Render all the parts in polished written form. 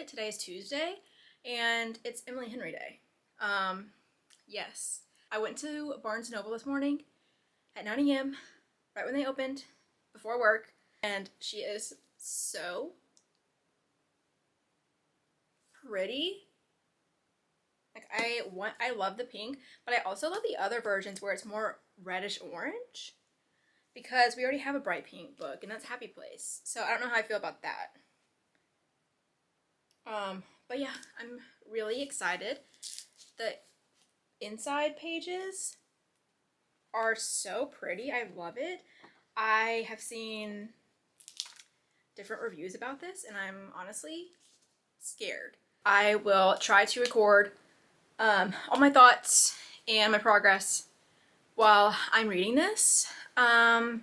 Today is Tuesday, and it's Emily Henry Day. Yes. I went to Barnes & Noble this morning at 9 a.m., right when they opened, before work, and she is so pretty. Like, I love the pink, but I also love the other versions where it's more reddish orange, because we already have a bright pink book, and that's Happy Place. So I don't know how I feel about that. But yeah, I'm really excited. The inside pages are so pretty. I love it. I have seen different reviews about this, and I'm honestly scared. I will try to record all my thoughts and my progress while I'm reading this. And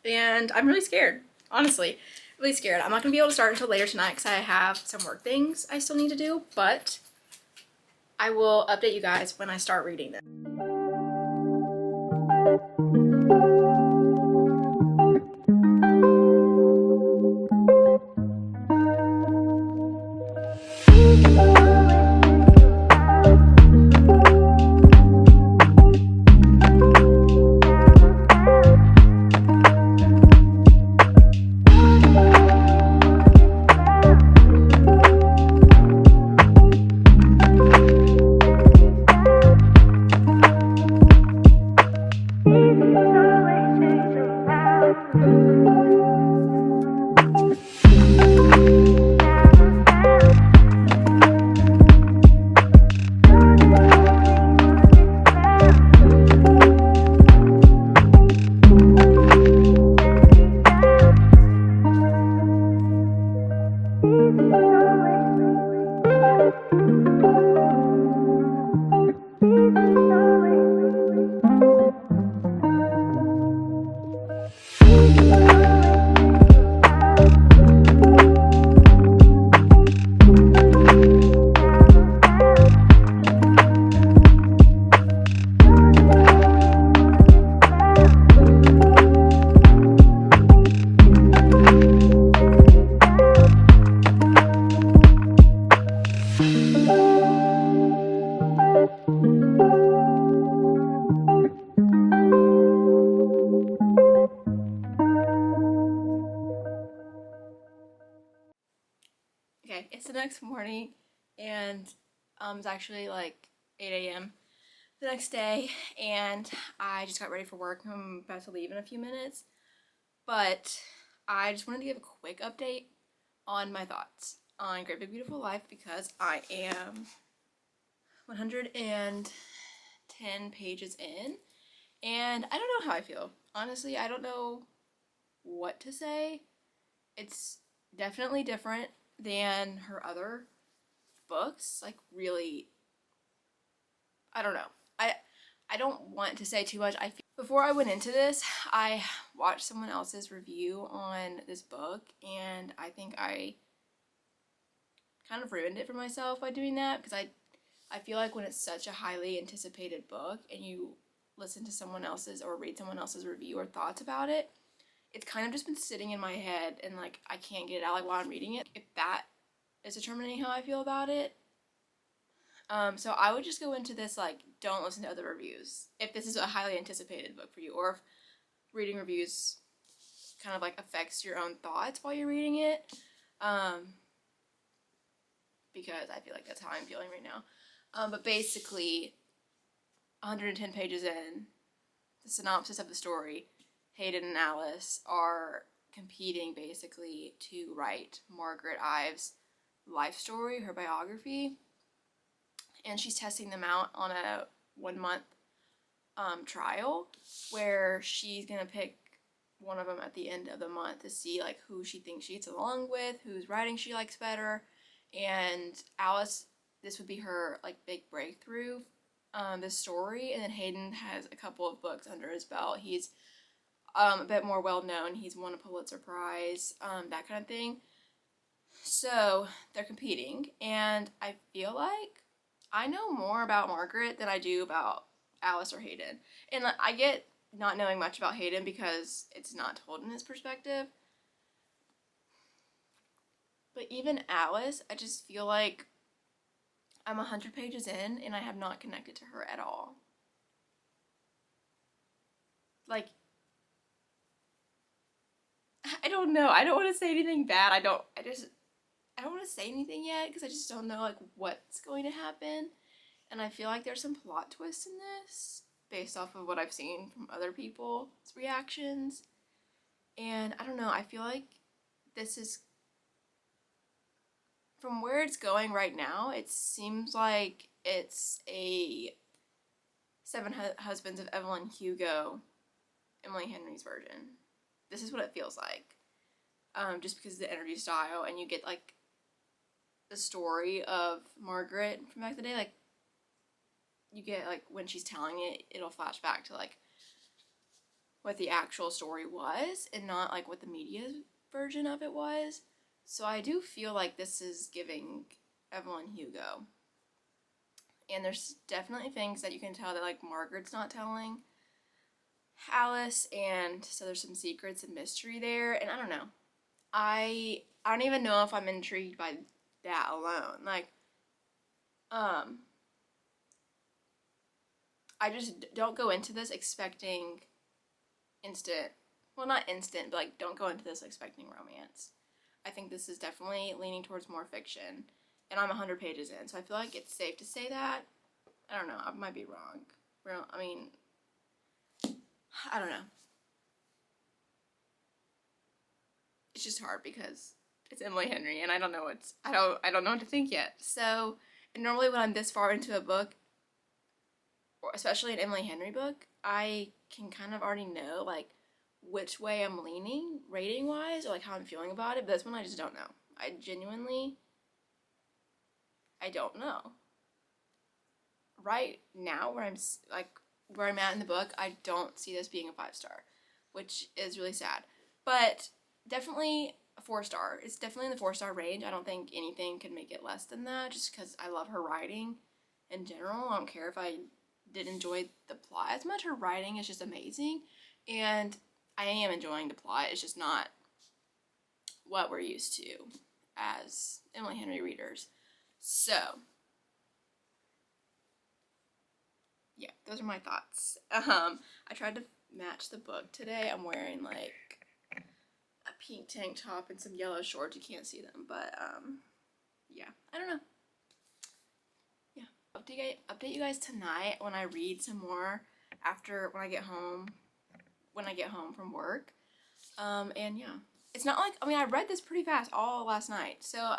I'm really scared, honestly. Really scared. I'm not going to be able to start until later tonight because I have some work things I still need to do, but I will update you guys when I start reading this. Okay, it's the next morning, and it's actually like 8 a.m. the next day, and I just got ready for work. I'm about to leave in a few minutes, but I just wanted to give a quick update on my thoughts on Great Big Beautiful Life because I am 110 pages in, and I don't know how I feel. Honestly, I don't know what to say. It's definitely different than her other books. Like, really, I don't know. I don't want to say too much. Before I went into this, I watched someone else's review on this book, and I think I kind of ruined it for myself by doing that, because I feel like when it's such a highly anticipated book and you listen to someone else's or read someone else's review or thoughts about it, it's kind of just been sitting in my head, and like I can't get it out like while I'm reading it. If that is determining how I feel about it, so I would just go into this like, don't listen to other reviews if this is a highly anticipated book for you, or if reading reviews kind of like affects your own thoughts while you're reading it, because I feel like that's how I'm feeling right now. But basically, 110 pages in, the synopsis of the story, Hayden and Alice are competing basically to write Margaret Ives' life story, her biography, and she's testing them out on a 1-month trial where she's gonna pick one of them at the end of the month to see like who she thinks she gets along with, whose writing she likes better. And Alice, this would be her like big breakthrough, this story. And then Hayden has a couple of books under his belt. He's a bit more well known. He's won a Pulitzer Prize, that kind of thing. So they're competing, and I feel like I know more about Margaret than I do about Alice or Hayden. And I get not knowing much about Hayden because it's not told in his perspective. But even Alice, I just feel like I'm 100 pages in and I have not connected to her at all. Like, I don't know. I don't want to say anything bad. I don't want to say anything yet because I just don't know like what's going to happen. And I feel like there's some plot twists in this based off of what I've seen from other people's reactions. And I don't know. I feel like this is, from where it's going right now, it seems like it's a Seven Husbands of Evelyn Hugo, Emily Henry's version. This is what it feels like. Just because of the interview style, and you get like the story of Margaret from back in the day. Like, you get like when she's telling it, it'll flash back to like what the actual story was, and not like what the media version of it was. So I do feel like this is giving Evelyn Hugo. And there's definitely things that you can tell that like Margaret's not telling Alice, and so there's some secrets and mystery there, and I don't know. I don't even know if I'm intrigued by that alone. Like, I just don't go into this expecting instant, well, not instant, but like don't go into this expecting romance. I think this is definitely leaning towards more fiction, and I'm 100 pages in, so I feel like it's safe to say that. I don't know, I might be wrong. I mean, I don't know. It's just hard because it's Emily Henry, and I don't know what to think yet. So, and normally when I'm this far into a book, or especially an Emily Henry book, I can kind of already know like which way I'm leaning rating wise, or like how I'm feeling about it. But this one I just don't know. I don't know. Right now, where I'm at in the book, I don't see this being a 5-star, which is really sad. But definitely a 4-star. It's definitely in the 4-star range. I don't think anything could make it less than that, just because I love her writing in general. I don't care if I did enjoy the plot as much. Her writing is just amazing, and I am enjoying the plot. It's just not what we're used to as Emily Henry readers. So, yeah, those are my thoughts. I tried to match the book today. I'm wearing like a pink tank top and some yellow shorts. You can't see them, but yeah, I don't know. Yeah, update you guys tonight when I read some more when I get home from work. And yeah, it's not like, I mean, I read this pretty fast all last night, so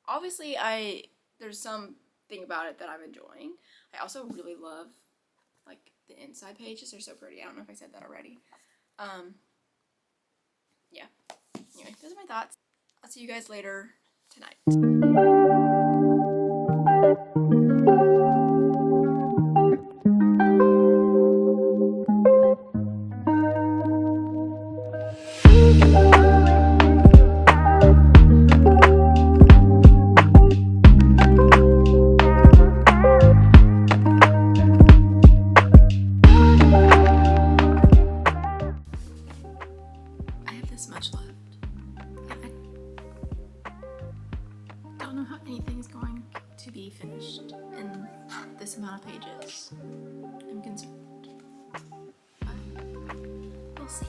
obviously there's something about it that I'm enjoying. I also really love like the inside pages. They're so pretty. I don't know if I said that already. Yeah. Anyway, those are my thoughts. I'll see you guys later tonight. I have this much left. I don't know how anything's going to be finished in this amount of pages. I'm concerned. But we'll see.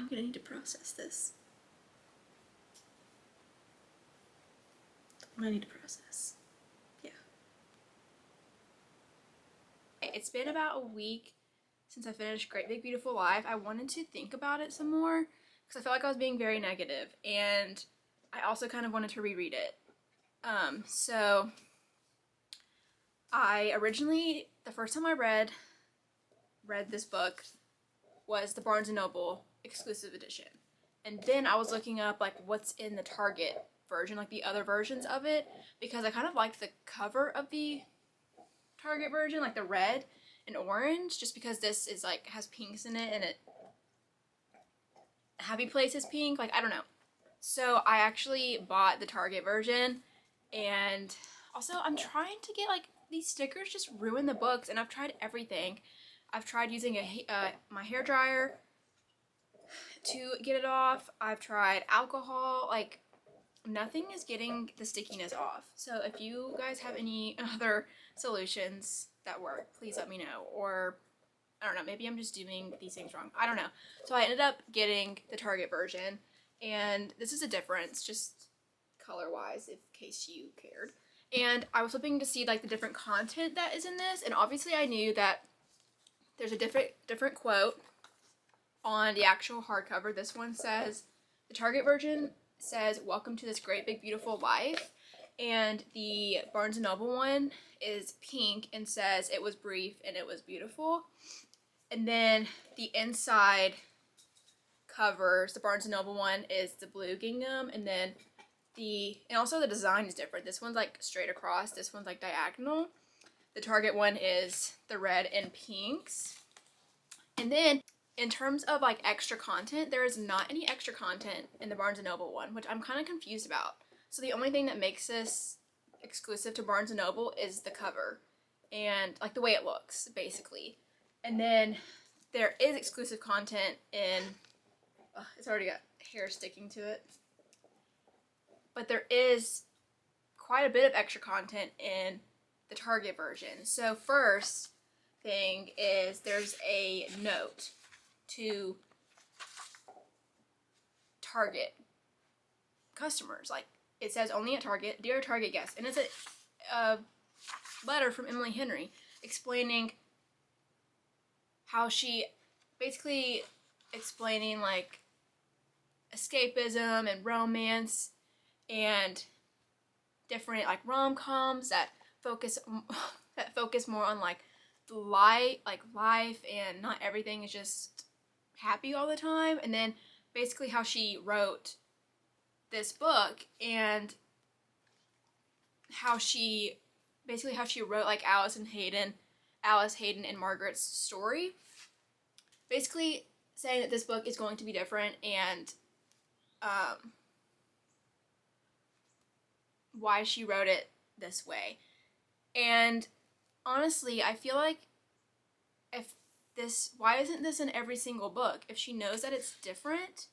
I'm gonna need to process this. I'm gonna need to process. Yeah. It's been about a week since I finished Great Big Beautiful Life. I wanted to think about it some more because I felt like I was being very negative, and I also kind of wanted to reread it. So I originally, the first time I read this book was the Barnes & Noble exclusive edition. And then I was looking up like what's in the Target version, like the other versions of it, because I kind of liked the cover of the Target version, like the red and orange, just because this is like has pinks in it, and it Happy Place is pink, like I don't know. So I actually bought the Target version, and also I'm trying to get like these stickers just ruin the books, and I've tried everything. I've tried using my hair dryer to get it off. I've tried alcohol, like nothing is getting the stickiness off. So if you guys have any other solutions that work, please let me know. Or I don't know, maybe I'm just doing these things wrong. I don't know. So I ended up getting the Target version, and this is a difference just color-wise in case you cared. And I was hoping to see like the different content that is in this, and obviously I knew that there's a different quote on the actual hardcover. This one says, the Target version says, "Welcome to this great big beautiful life." And the Barnes & Noble one is pink and says, "It was brief and it was beautiful." And then the inside covers, the Barnes & Noble one is the blue gingham, and then and also the design is different. This one's like straight across, this one's like diagonal. The Target one is the red and pinks. And then in terms of like extra content, there is not any extra content in the Barnes & Noble one, which I'm kind of confused about. So the only thing that makes this exclusive to Barnes & Noble is the cover and like the way it looks, basically. And then there is exclusive content in, it's already got hair sticking to it, but there is quite a bit of extra content in the Target version. So first thing is there's a note to Target customers. Like it says, "Only at Target, dear Target guests," and it's a letter from Emily Henry explaining how she basically explaining like escapism and romance and different like rom-coms that focus more on like life, and not everything is just happy all the time. And then basically how she wrote this book, and how she wrote like Alice Hayden and Margaret's story, basically saying that this book is going to be different, and why she wrote it this way. And honestly, I feel like why isn't this in every single book? If she knows that it's different,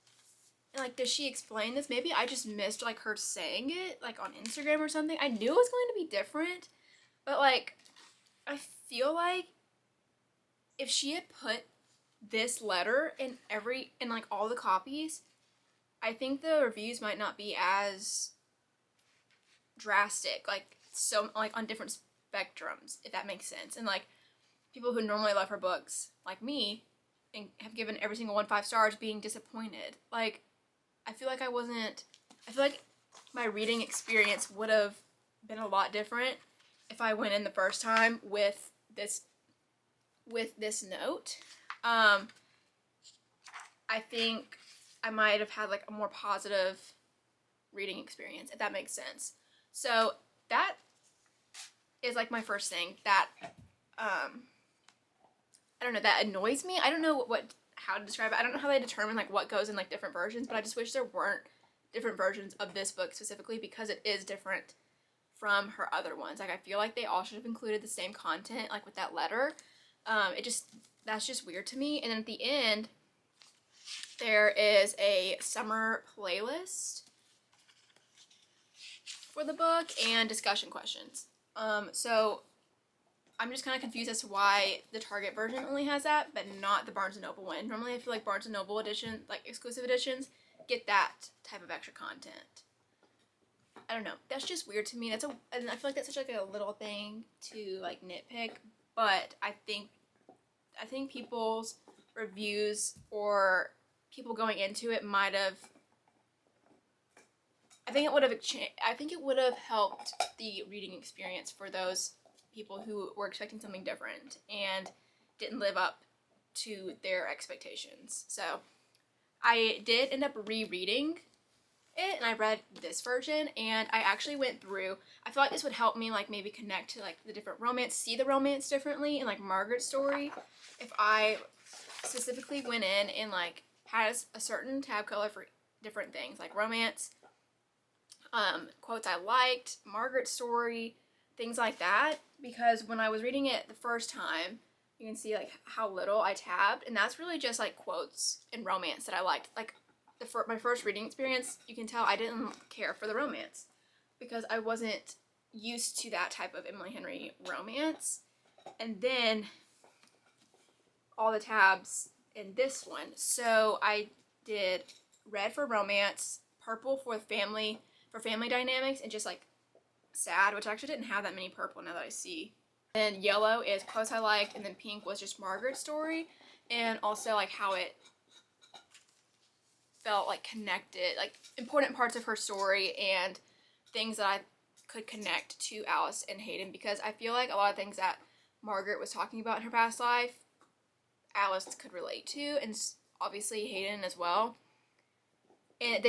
and like, does she explain this? Maybe I just missed like her saying it like on Instagram or something. I knew it was going to be different, but like, I feel like if she had put this letter in like all the copies, I think the reviews might not be as drastic, like so like on different spectrums, if that makes sense. And like people who normally love her books, like me, and have given every single one 5 stars, being disappointed. Like I feel like my reading experience would have been a lot different if I went in the first time with this note. I think I might have had like a more positive reading experience, if that makes sense. So that is like my first thing that I don't know, that annoys me. I don't know how to describe it. I don't know how they determine like what goes in like different versions, but I just wish there weren't different versions of this book specifically, because it is different from her other ones. Like I feel like they all should have included the same content, like with that letter. That's just weird to me. And then at the end, there is a summer playlist for the book and discussion questions. So I'm just kind of confused as to why the Target version only has that, but not the Barnes & Noble one. Normally I feel like Barnes & Noble edition, like exclusive editions, get that type of extra content. I don't know. That's just weird to me. And I feel like that's such like a little thing to like nitpick, but I think people's reviews or people going into it might have. I think it would have helped the reading experience for those people who were expecting something different and didn't live up to their expectations. So I did end up rereading it, and I read this version, and I actually went through. I feel like this would help me like maybe connect to like the different romance, see the romance differently in like Margaret's story, if I specifically went in and like has a certain tab color for different things like romance, quotes I liked, Margaret's story, things like that. Because when I was reading it the first time, you can see like how little I tabbed, and that's really just like quotes and romance that I liked. Like my first reading experience, you can tell I didn't care for the romance because I wasn't used to that type of Emily Henry romance. And then all the tabs in this one. So I did red for romance, purple for family dynamics, and just like sad, which I actually didn't have that many purple now that I see. And yellow is quotes I liked, and then pink was just Margaret's story, and also like how it felt like connected, like important parts of her story and things that I could connect to Alice and Hayden, because I feel like a lot of things that Margaret was talking about in her past life, Alice could relate to, and obviously Hayden as well. And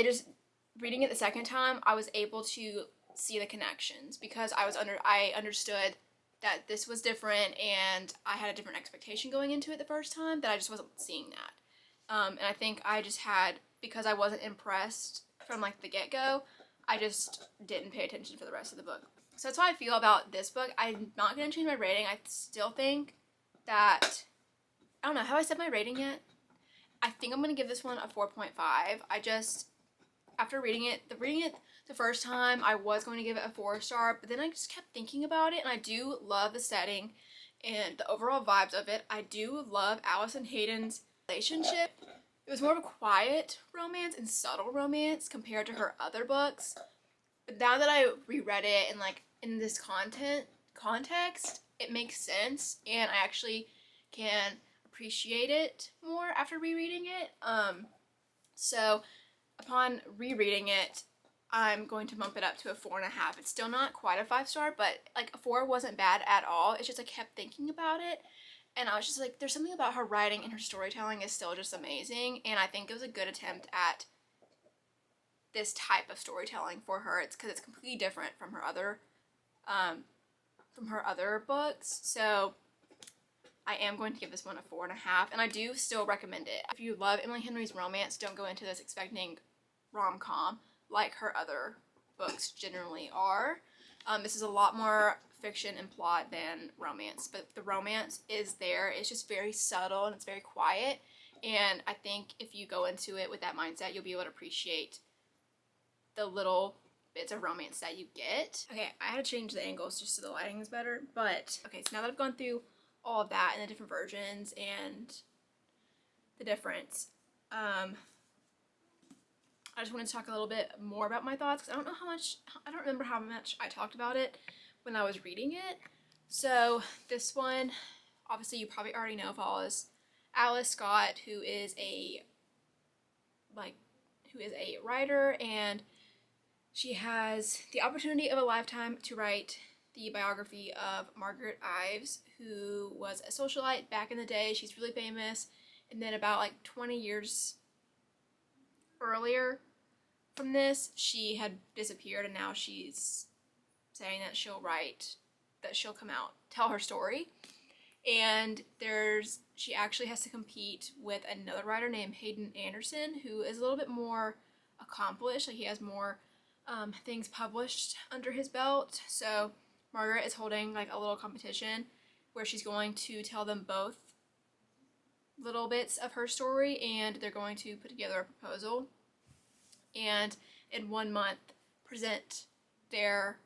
reading it the second time, I was able to see the connections because I understood that this was different, and I had a different expectation going into it the first time that I just wasn't seeing that. And I think I just had, because I wasn't impressed from like the get-go, I just didn't pay attention for the rest of the book. So that's how I feel about this book. I'm not going to change my rating. I still think that, I don't know, have I said my rating yet? I think I'm going to give this one a 4.5. After reading it the first time, I was going to give it a 4-star, but then I just kept thinking about it, and I do love the setting and the overall vibes of it. I do love Alice and Hayden's relationship. It was more of a quiet romance and subtle romance compared to her other books. But now that I reread it and like in this context, it makes sense, and I actually can appreciate it more after rereading it. So upon rereading it, I'm going to bump it up to a 4.5. It's still not quite a 5-star, but like a 4 wasn't bad at all. It's just I kept thinking about it, and I was just like, there's something about her writing and her storytelling is still just amazing, and I think it was a good attempt at this type of storytelling for her. It's because it's completely different from her other books. So I am going to give this one a 4.5, and I do still recommend it. If you love Emily Henry's romance, don't go into this expecting rom-com like her other books generally are. This is a lot more fiction and plot than romance, but the romance is there. It's just very subtle and it's very quiet, and I think if you go into it with that mindset, you'll be able to appreciate the little bits of romance that you get. Okay, I had to change the angles just so the lighting is better, but okay, so now that I've gone through all of that and the different versions and the difference, I just wanted to talk a little bit more about my thoughts, because I don't remember how much I talked about it when I was reading it. So this one, obviously you probably already know, follows Alice Scott, who is a writer, and she has the opportunity of a lifetime to write the biography of Margaret Ives, who was a socialite back in the day. She's really famous, and then about like 20 years earlier from this, she had disappeared, and now she's saying that she'll come out, tell her story. And she actually has to compete with another writer named Hayden Anderson, who is a little bit more accomplished. Like, he has more things published under his belt. So Margaret is holding like a little competition where she's going to tell them both little bits of her story, and they're going to put together a proposal, and in 1 month present their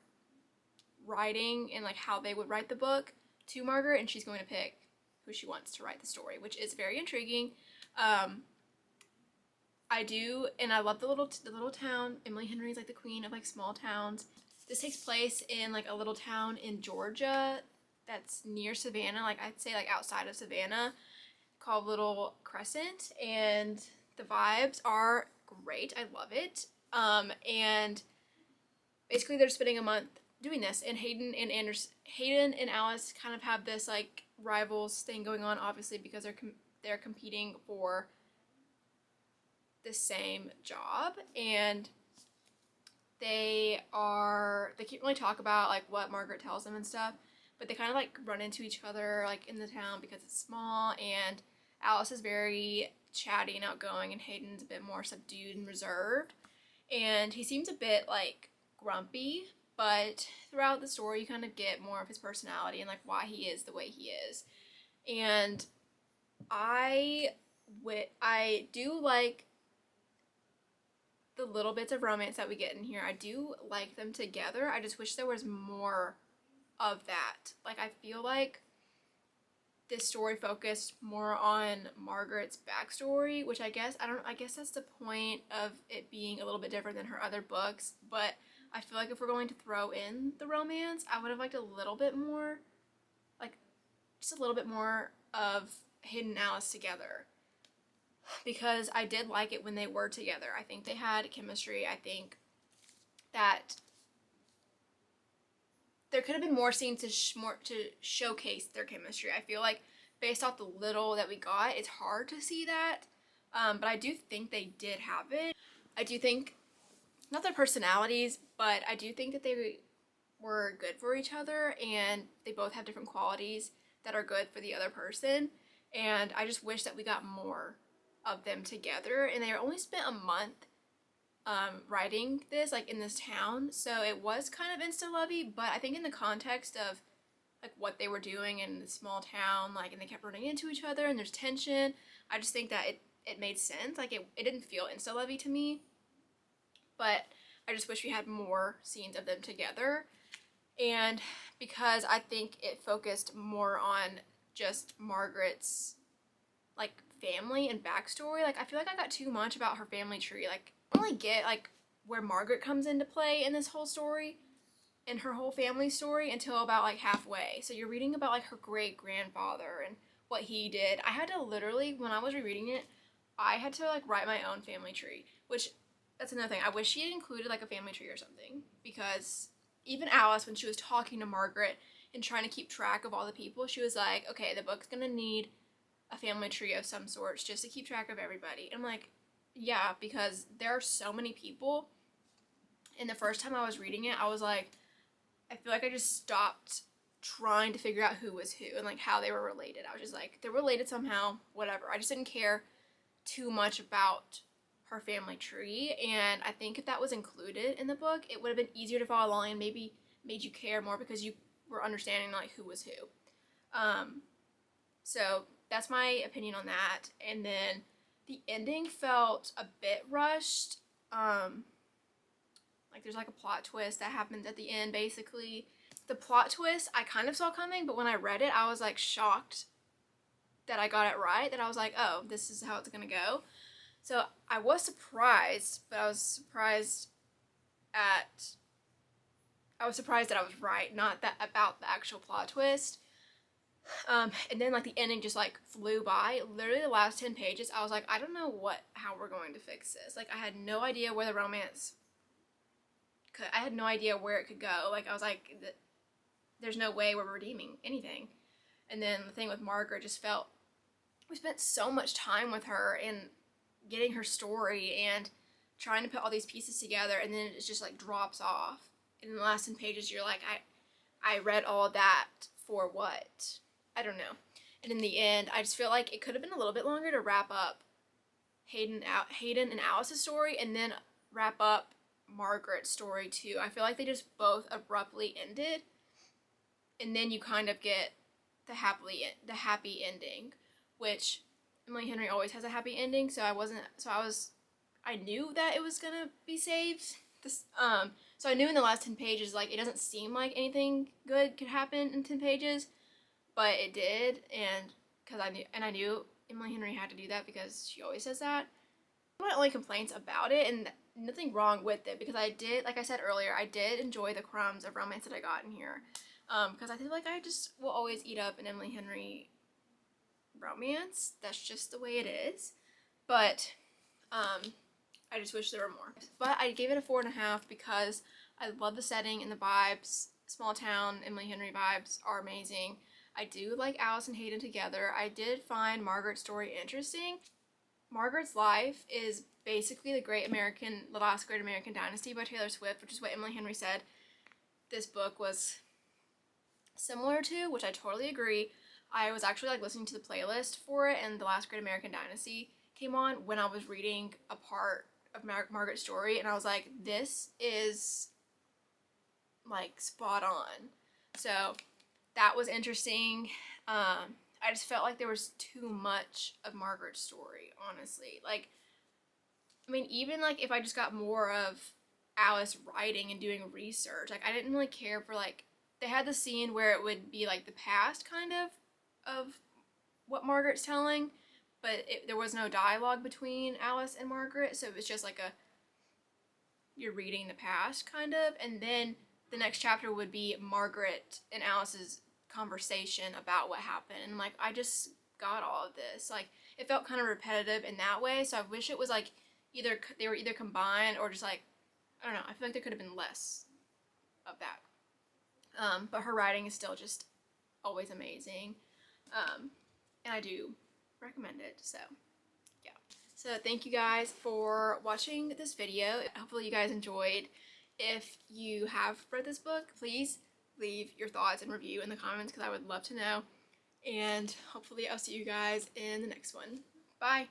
writing and like how they would write the book to Margaret, and she's going to pick who she wants to write the story, which is very intriguing. I do, and I love the little town. Emily Henry's like the queen of like small towns. This takes place in like a little town in Georgia that's near Savannah, like I'd say like outside of Savannah, called Little Crescent, and the vibes are great. I love it. And basically they're spending a month doing this, and Hayden and Alice kind of have this like rivals thing going on, obviously, because they're competing for the same job, and they can't really talk about like what Margaret tells them and stuff, but they kind of like run into each other like in the town because it's small, and Alice is very chatty and outgoing, and Hayden's a bit more subdued and reserved, and he seems a bit like grumpy, but throughout the story you kind of get more of his personality and like why he is the way he is. And I do like the little bits of romance that we get in here. I do like them together. I just wish there was more of that. Like, I feel like this story focused more on Margaret's backstory, which I guess that's the point of it being a little bit different than her other books, but I feel like if we're going to throw in the romance, I would have liked a little bit more, like, just a little bit more of Hayden and Alice together, because I did like it when they were together. I think they had chemistry. I think that there could have been more scenes to showcase their chemistry. I feel like based off the little that we got, it's hard to see that, but I do think they did have it. I do think, not their personalities, but I do think that they were good for each other, and they both have different qualities that are good for the other person, and I just wish that we got more of them together. And they only spent a month writing this, like, in this town, so it was kind of insta-lovey, but I think in the context of like what they were doing in the small town, like, and they kept running into each other and there's tension, I just think that it made sense. Like, it didn't feel insta-lovey to me, but I just wish we had more scenes of them together. And because I think it focused more on just Margaret's like family and backstory, like, I feel like I got too much about her family tree. Like, I don't really get like where Margaret comes into play in this whole story, in her whole family story, until about like halfway. So you're reading about like her great grandfather and what he did. I had to literally, when I was rereading it, I had to like write my own family tree, which, that's another thing. I wish she had included like a family tree or something, because even Alice, when she was talking to Margaret and trying to keep track of all the people, she was like, okay, the book's gonna need a family tree of some sorts just to keep track of everybody. And I'm like, yeah, because there are so many people. And the first time I was reading it, I was like, I feel like I just stopped trying to figure out who was who and like how they were related. I was just like, they're related somehow, whatever. I just didn't care too much about her family tree, and I think if that was included in the book, it would have been easier to follow along and maybe made you care more, because you were understanding like who was who. So that's my opinion on that. And then the ending felt a bit rushed. Like, there's like a plot twist that happens at the end, basically. The plot twist I kind of saw coming, but when I read it, I was like shocked that I got it right, that I was like, oh, this is how it's gonna go. So I was surprised, but I was surprised that I was right, not that about the actual plot twist. And then like the ending just like flew by. Literally the last 10 pages, I was like, I don't know how we're going to fix this. Like, I had no idea where the romance I had no idea where it could go. Like, I was like, there's no way we're redeeming anything. And then the thing with Margaret just felt, we spent so much time with her and getting her story and trying to put all these pieces together, and then it just like drops off. And in the last 10 pages, you're like, I read all that for what? I don't know. And in the end, I just feel like it could have been a little bit longer to wrap up Hayden and Alice's story, and then wrap up Margaret's story too. I feel like they just both abruptly ended, and then you kind of get the happy ending, which Emily Henry always has a happy ending. So I knew that it was gonna be saved. So I knew in the last 10 pages, like, it doesn't seem like anything good could happen in 10 pages, but it did, and because I knew Emily Henry had to do that because she always says that. My only complaints about it, and nothing wrong with it, because I did, like I said earlier, I did enjoy the crumbs of romance that I got in here, because I feel like I just will always eat up an Emily Henry romance. That's just the way it is. But I just wish there were more. But I gave it a 4.5 because I love the setting and the vibes. Small town Emily Henry vibes are amazing. I do like Alice and Hayden together. I did find Margaret's story interesting. Margaret's life is basically the last great American dynasty by Taylor Swift, which is what Emily Henry said this book was similar to, which I totally agree. I was actually like listening to the playlist for it, and the last great American dynasty came on when I was reading a part of Margaret's story, and I was like, this is like spot on. So that was interesting. I just felt like there was too much of Margaret's story, honestly. Like, I mean, even like if I just got more of Alice writing and doing research, like I didn't really care for, like, they had the scene where it would be like the past kind of what Margaret's telling, but there was no dialogue between Alice and Margaret, so it was just like you're reading the past kind of, and then the next chapter would be Margaret and Alice's conversation about what happened, and like I just got all of this. Like, it felt kind of repetitive in that way, so I wish it was like they were either combined or just like, I don't know, I feel like there could have been less of that. But her writing is still just always amazing, and I do recommend it. So yeah, so thank you guys for watching this video. Hopefully you guys enjoyed. If you have read this book, please leave your thoughts and review in the comments because I would love to know. And hopefully I'll see you guys in the next one. Bye!